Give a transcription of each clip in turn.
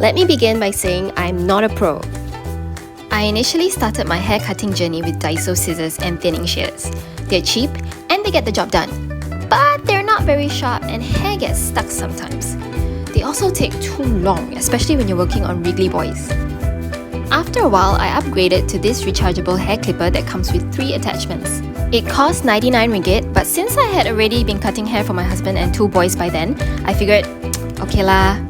Let me begin by saying I'm not a pro. I initially started my hair cutting journey with Daiso scissors and thinning shears. They're cheap and they get the job done. But they're not very sharp and hair gets stuck sometimes. They also take too long, especially when you're working on wriggly boys. After a while, I upgraded to this rechargeable hair clipper that comes with 3 attachments. It cost 99 ringgit, but since I had already been cutting hair for my husband and 2 boys by then, I figured, okay lah.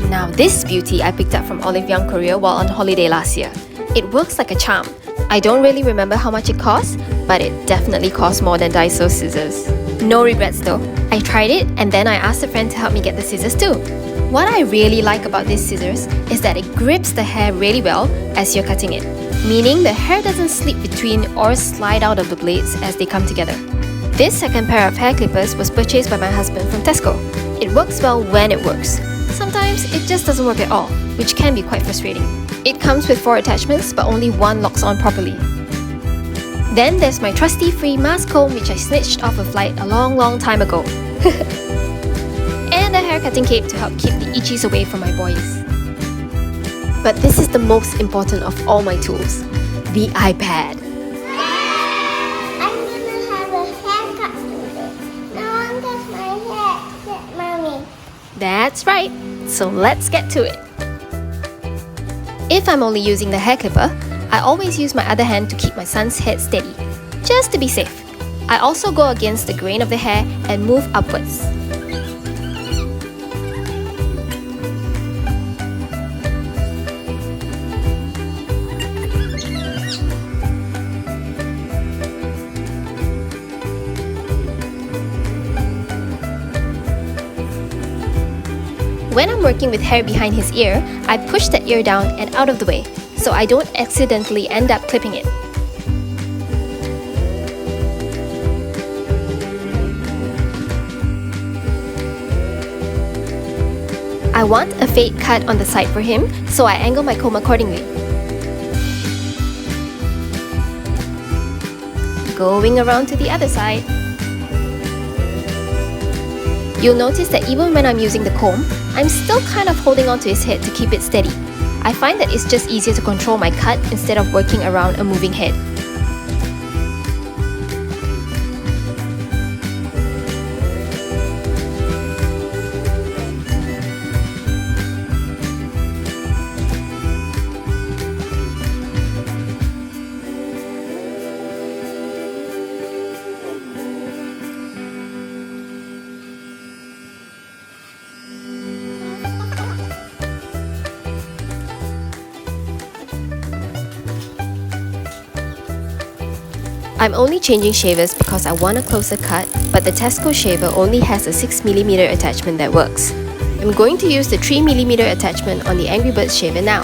Now this beauty I picked up from Olive Young Korea while on holiday last year. It works like a charm. I don't really remember how much it cost, but it definitely cost more than Daiso scissors. No regrets though. I tried it and then I asked a friend to help me get the scissors too. What I really like about these scissors is that it grips the hair really well as you're cutting it, meaning the hair doesn't slip between or slide out of the blades as they come together. This second pair of hair clippers was purchased by my husband from Tesco. It works well when it works. Sometimes it just doesn't work at all, which can be quite frustrating. It comes with 4 attachments, but only one locks on properly. Then there's my trusty free mask comb which I snitched off a flight a long time ago. And a hair cutting cape to help keep the itchies away from my boys. But this is the most important of all my tools, the iPad. I'm gonna have a haircut today. No one touch my hair except Mommy. That's right, so let's get to it. If I'm only using the hair clipper, I always use my other hand to keep my son's head steady, just to be safe. I also go against the grain of the hair and move upwards. When I'm working with hair behind his ear, I push that ear down and out of the way, so I don't accidentally end up clipping it. I want a fade cut on the side for him, so I angle my comb accordingly. Going around to the other side. You'll notice that even when I'm using the comb, I'm still kind of holding onto his head to keep it steady. I find that it's just easier to control my cut instead of working around a moving head. I'm only changing shavers because I want a closer cut, but the Tesco shaver only has a 6mm attachment that works. I'm going to use the 3mm attachment on the Angry Birds shaver now.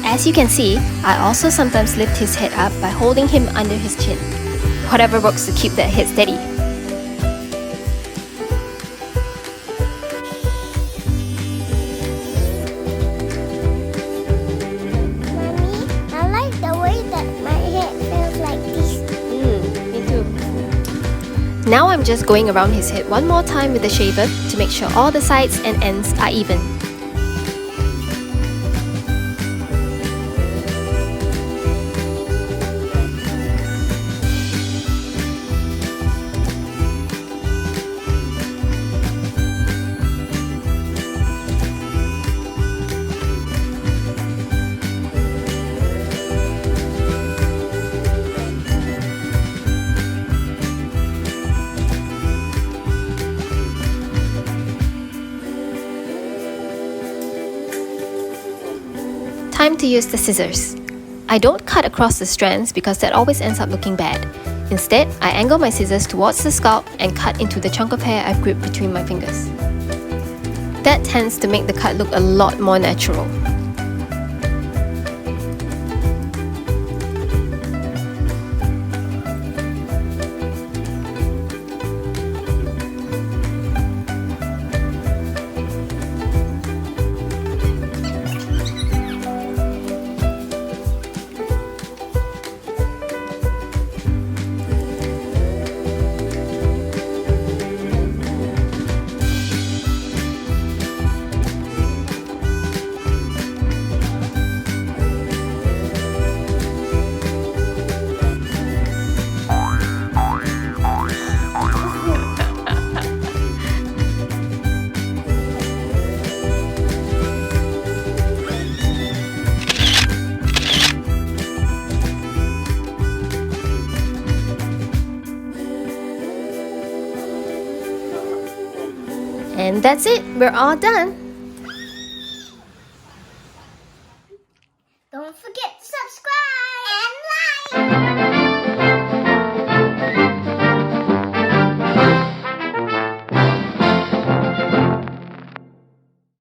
As you can see, I also sometimes lift his head up by holding him under his chin. Whatever works to keep that head steady. Now I'm just going around his head one more time with the shaver to make sure all the sides and ends are even. Time to use the scissors. I don't cut across the strands because that always ends up looking bad. Instead, I angle my scissors towards the scalp and cut into the chunk of hair I've gripped between my fingers. That tends to make the cut look a lot more natural. And that's it, we're all done. Don't forget to subscribe.